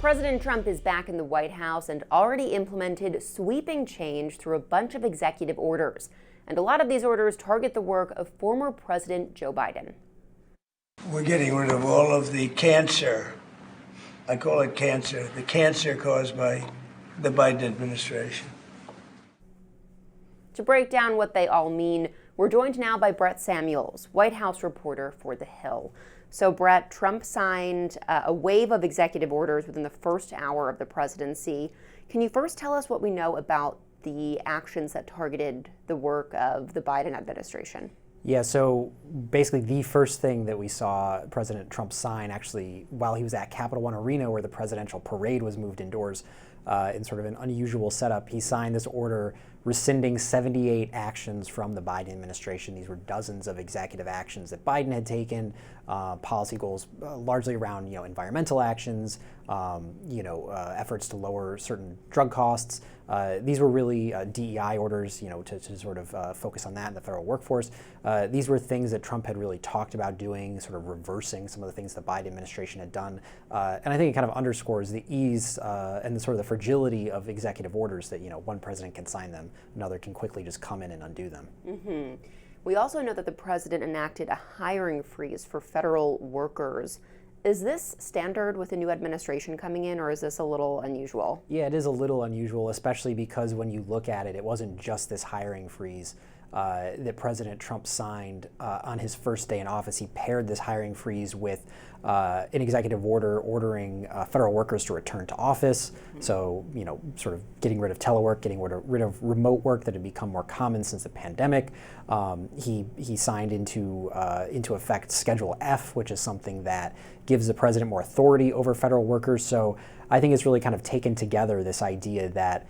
President Trump is back in the White House and already implemented sweeping change through a bunch of executive orders. And a lot of these orders target the work of former President Joe Biden. We're getting rid of all of the cancer. I call it cancer, the cancer caused by the Biden administration. To break down what they all mean, we're joined now by Brett Samuels, White House reporter for The Hill. So, Brett, Trump signed a wave of executive orders within the first hour of the presidency. Can you first tell us what we know about the actions that targeted the work of the Biden administration? Yeah, so basically the first thing that we saw President Trump sign, actually, while he was at Capital One Arena, where the presidential parade was moved indoors in sort of an unusual setup, he signed this order rescinding 78 actions from the Biden administration. These were dozens of executive actions that Biden had taken, policy goals largely around environmental actions, efforts to lower certain drug costs. These were really DEI orders, to sort of focus on that in the federal workforce. These were things that Trump had really talked about doing, sort of reversing some of the things the Biden administration had done. And I think it kind of underscores the ease and the sort of the fragility of executive orders that, one president can sign them, another can quickly just come in and undo them. Mm-hmm. We also know that the president enacted a hiring freeze for federal workers. Is this standard with the new administration coming in, or is this a little unusual? Yeah, it is a little unusual, especially because when you look at it, it wasn't just this hiring freeze that President Trump signed on his first day in office. He paired this hiring freeze with an executive order ordering federal workers to return to office. Mm-hmm. So, sort of getting rid of telework, getting rid of remote work that had become more common since the pandemic. He signed into effect Schedule F, which is something that gives the president more authority over federal workers. So I think it's really kind of taken together this idea that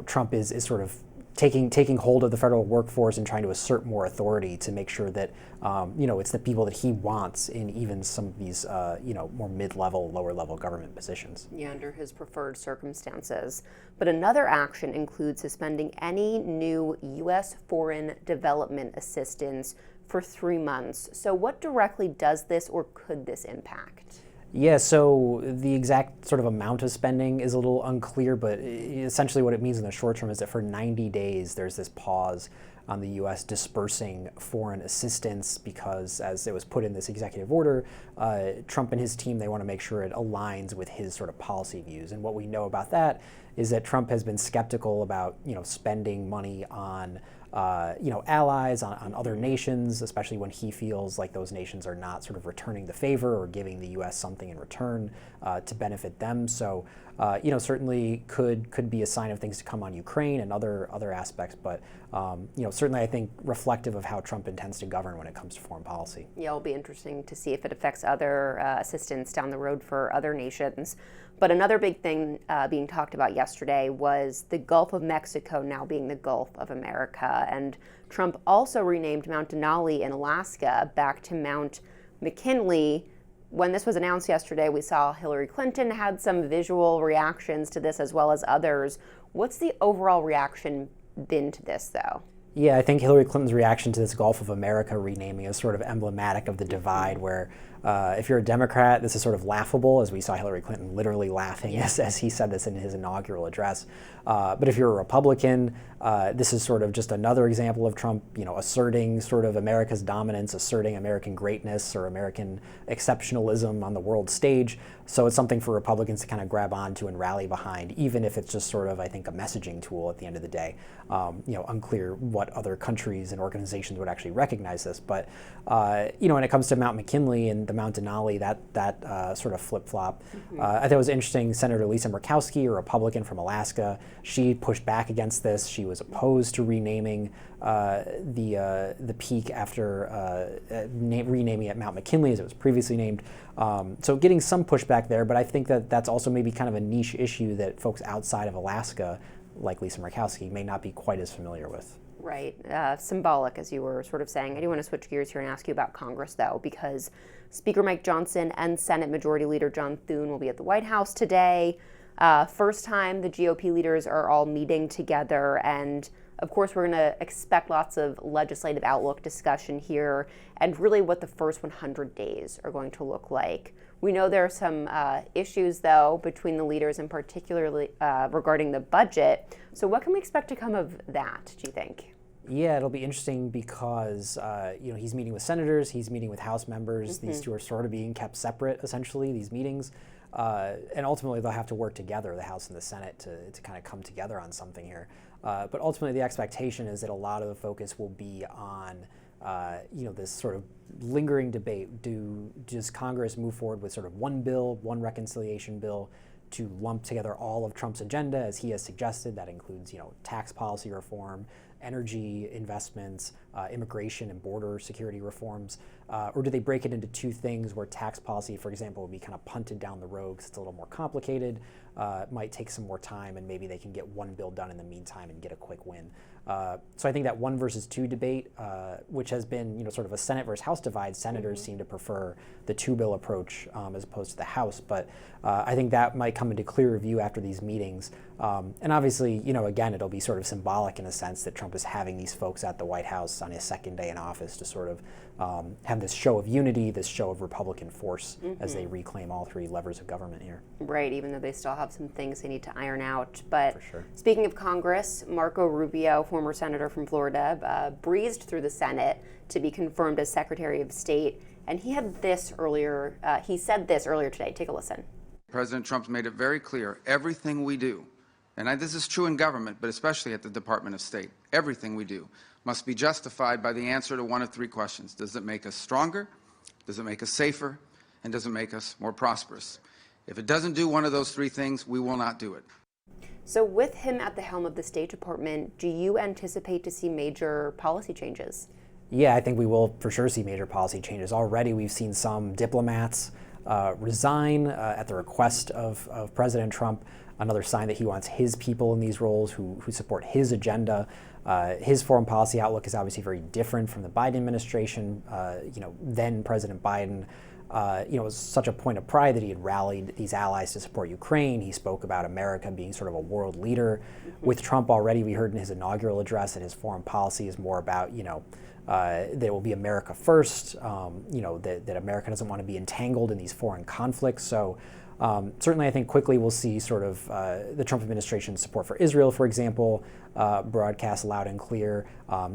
Trump is sort of taking hold of the federal workforce and trying to assert more authority to make sure that it's the people that he wants in even some of these more mid-level, lower-level government positions. Yeah, under his preferred circumstances. But another action includes suspending any new U.S. foreign development assistance for 3 months. So what directly does this or could this impact? Yeah, so the exact sort of amount of spending is a little unclear, but essentially what it means in the short term is that for 90 days there's this pause on the U.S. dispersing foreign assistance because, as it was put in this executive order, Trump and his team, they want to make sure it aligns with his sort of policy views. And what we know about that is that Trump has been skeptical about spending money on allies, on other nations, especially when he feels like those nations are not sort of returning the favor or giving the U.S. something in return to benefit them. So, certainly could be a sign of things to come on Ukraine and other aspects. But, certainly I think reflective of how Trump intends to govern when it comes to foreign policy. Yeah, it'll be interesting to see if it affects other assistance down the road for other nations. But another big thing being talked about yesterday was the Gulf of Mexico now being the Gulf of America. And Trump also renamed Mount Denali in Alaska back to Mount McKinley. When this was announced yesterday, we saw Hillary Clinton had some visual reactions to this as well as others. What's the overall reaction been to this, though? Yeah, I think Hillary Clinton's reaction to this Gulf of America renaming is sort of emblematic of the divide where if you're a Democrat, this is sort of laughable, as we saw Hillary Clinton literally laughing as he said this in his inaugural address. But if you're a Republican, this is sort of just another example of Trump, asserting sort of America's dominance, asserting American greatness or American exceptionalism on the world stage. So it's something for Republicans to kind of grab onto and rally behind, even if it's just sort of, I think, a messaging tool at the end of the day. Unclear what other countries and organizations would actually recognize this. But, when it comes to Mount McKinley and the Mount Denali, that sort of flip-flop. Mm-hmm. I thought it was interesting. Senator Lisa Murkowski, a Republican from Alaska, she pushed back against this. She was opposed to renaming the peak after renaming it Mount McKinley as it was previously named. So getting some pushback there, but I think that that's also maybe kind of a niche issue that folks outside of Alaska, like Lisa Murkowski, may not be quite as familiar with. Right. Symbolic, as you were sort of saying. I do want to switch gears here and ask you about Congress, though, because Speaker Mike Johnson and Senate Majority Leader John Thune will be at the White House today. First time the GOP leaders are all meeting together, and Of course, we're going to expect lots of legislative outlook discussion here and really what the first 100 days are going to look like. We know there are some issues, though, between the leaders and particularly regarding the budget. So what can we expect to come of that, do you think? Yeah, it'll be interesting because he's meeting with senators, he's meeting with House members. These two are sort of being kept separate, essentially, these meetings. And ultimately, they'll have to work together, the House and the Senate, to kind of come together on something here. But ultimately, the expectation is that a lot of the focus will be on this sort of lingering debate. Does Congress move forward with sort of one bill, one reconciliation bill, to lump together all of Trump's agenda, as he has suggested? That includes, tax policy reform, energy investments, immigration and border security reforms, or do they break it into two things where tax policy, for example, will be kind of punted down the road because it's a little more complicated, might take some more time, and maybe they can get one bill done in the meantime and get a quick win. So I think that 1 versus 2 debate, which has been sort of a Senate versus House divide, senators seem to prefer the 2-bill approach as opposed to the House, but I think that might come into clearer view after these meetings. And obviously, again, it'll be sort of symbolic in a sense that Trump is having these folks at the White House on his second day in office to sort of have this show of unity, this show of Republican force as they reclaim all 3 levers of government here. Right, even though they still have some things they need to iron out. But For sure. Speaking of Congress, Marco Rubio, former senator from Florida, breezed through the Senate to be confirmed as Secretary of State. And he had this earlier, he said this earlier today. Take a listen. President Trump's made it very clear, everything we do, and this is true in government, but especially at the Department of State, everything we do must be justified by the answer to one of 3 questions. Does it make us stronger? Does it make us safer? And does it make us more prosperous? If it doesn't do one of those 3 things, we will not do it. So with him at the helm of the State Department, do you anticipate to see major policy changes? Yeah, I think we will for sure see major policy changes. Already we've seen some diplomats resign at the request of President Trump, another sign that he wants his people in these roles who support his agenda. His foreign policy outlook is obviously very different from the Biden administration. Then President Biden, it was such a point of pride that he had rallied these allies to support Ukraine. He spoke about America being sort of a world leader. With Trump already, we heard in his inaugural address that his foreign policy is more about, that it will be America first, that America doesn't want to be entangled in these foreign conflicts. So certainly I think quickly we'll see sort of the Trump administration's support for Israel, for example, broadcast loud and clear.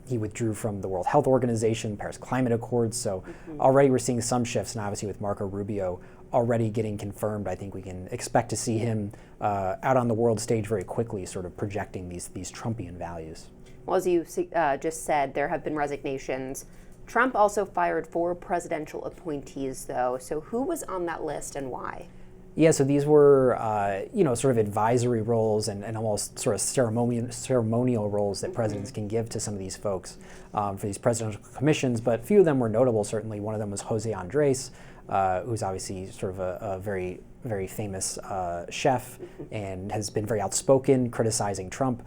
He withdrew from the World Health Organization, Paris Climate Accords. So already we're seeing some shifts, and obviously with Marco Rubio already getting confirmed, I think we can expect to see him out on the world stage very quickly, sort of projecting these Trumpian values. Well, as you just said, there have been resignations. Trump also fired 4 presidential appointees, though. So who was on that list and why? Yeah, so these were, sort of advisory roles and almost sort of ceremonial roles that presidents can give to some of these folks for these presidential commissions. But few of them were notable, certainly. One of them was Jose Andres, who's obviously sort of a very, very famous chef and has been very outspoken criticizing Trump,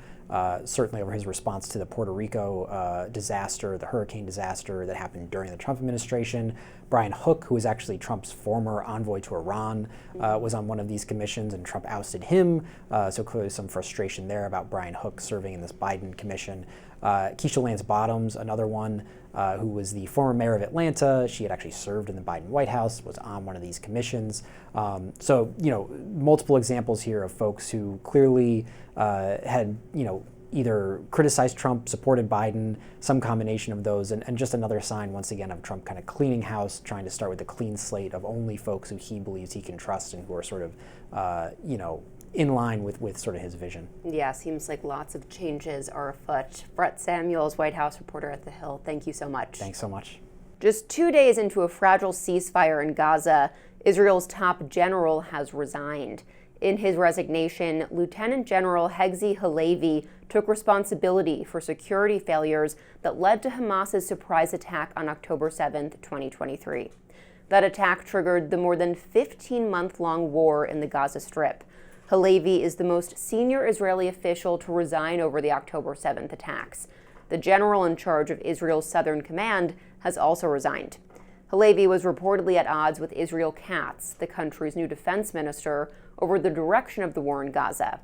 certainly over his response to the Puerto Rico disaster, the hurricane disaster that happened during the Trump administration. Brian Hook, who was actually Trump's former envoy to Iran, was on one of these commissions, and Trump ousted him. So clearly some frustration there about Brian Hook serving in this Biden commission. Keisha Lance Bottoms, another one, who was the former mayor of Atlanta. She had actually served in the Biden White House, was on one of these commissions. So, multiple examples here of folks who clearly had, either criticized Trump, supported Biden, some combination of those, and just another sign, once again, of Trump kind of cleaning house, trying to start with a clean slate of only folks who he believes he can trust and who are sort of, in line with sort of his vision. Yeah, seems like lots of changes are afoot. Brett Samuels, White House reporter at The Hill, thank you so much. Thanks so much. Just 2 days into a fragile ceasefire in Gaza, Israel's top general has resigned. In his resignation, Lieutenant General Hegzi Halevi took responsibility for security failures that led to Hamas's surprise attack on October 7th, 2023. That attack triggered the more than 15-month-long war in the Gaza Strip. Halevi is the most senior Israeli official to resign over the October 7th attacks. The general in charge of Israel's Southern Command has also resigned. Halevi was reportedly at odds with Israel Katz, the country's new defense minister, over the direction of the war in Gaza.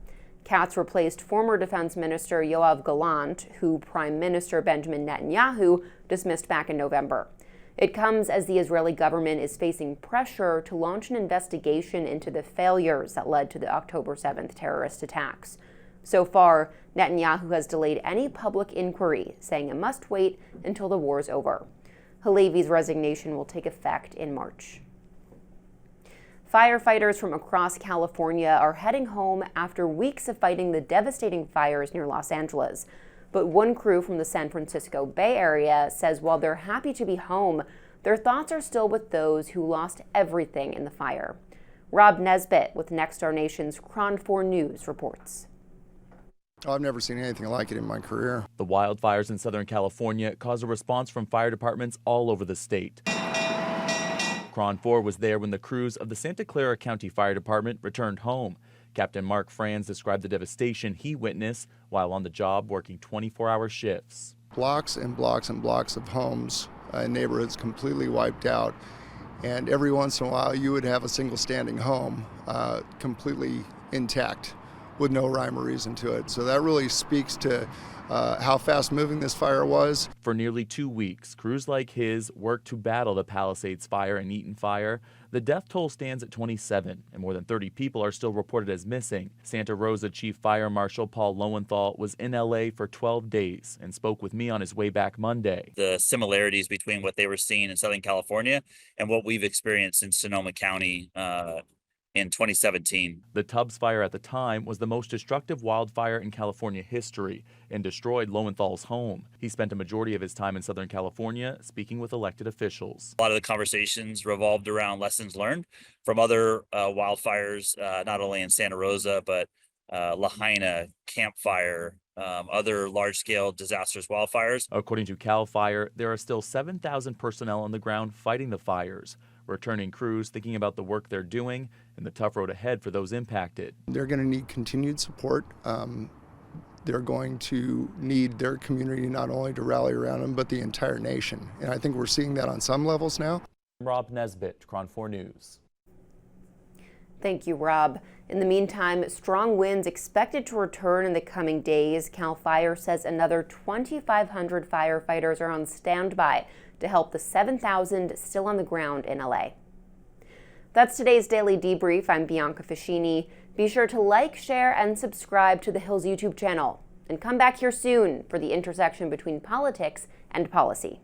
Katz replaced former Defense Minister Yoav Gallant, who Prime Minister Benjamin Netanyahu dismissed back in November. It comes as the Israeli government is facing pressure to launch an investigation into the failures that led to the October 7th terrorist attacks. So far, Netanyahu has delayed any public inquiry, saying it must wait until the war is over. Halevi's resignation will take effect in March. Firefighters from across California are heading home after weeks of fighting the devastating fires near Los Angeles. But one crew from the San Francisco Bay Area says while they're happy to be home, their thoughts are still with those who lost everything in the fire. Rob Nesbitt with Next Our Nation's KRON 4 News reports. I've never seen anything like it in my career. The wildfires in Southern California caused a response from fire departments all over the state. KRON 4 was there when the crews of the Santa Clara County Fire Department returned home. Captain Mark Franz described the devastation he witnessed while on the job working 24-hour shifts. Blocks and blocks and blocks of homes and neighborhoods completely wiped out. And every once in a while you would have a single standing home completely intact with no rhyme or reason to it. So that really speaks to how fast moving this fire was. For nearly 2 weeks, crews like his worked to battle the Palisades fire and Eaton fire. The death toll stands at 27, and more than 30 people are still reported as missing. Santa Rosa Chief Fire Marshal Paul Lowenthal was in LA for 12 days and spoke with me on his way back Monday. The similarities between what they were seeing in Southern California and what we've experienced in Sonoma County in 2017. The Tubbs fire at the time was the most destructive wildfire in California history and destroyed Lowenthal's home. He spent a majority of his time in Southern California speaking with elected officials. A lot of the conversations revolved around lessons learned from other wildfires, not only in Santa Rosa, but Lahaina, Camp Fire, other large-scale disastrous wildfires. According to CAL FIRE, there are still 7,000 personnel on the ground fighting the fires. Returning crews thinking about the work they're doing and the tough road ahead for those impacted. They're going to need continued support. They're going to need their community not only to rally around them, but the entire nation. And I think we're seeing that on some levels now. Rob Nesbitt, KRON 4 News. Thank you, Rob. In the meantime, strong winds expected to return in the coming days. CAL FIRE says another 2,500 firefighters are on standby to help the 7,000 still on the ground in LA. That's today's Daily Debrief. I'm Bianca Facchinei. Be sure to like, share, and subscribe to the Hills YouTube channel. And come back here soon for the intersection between politics and policy.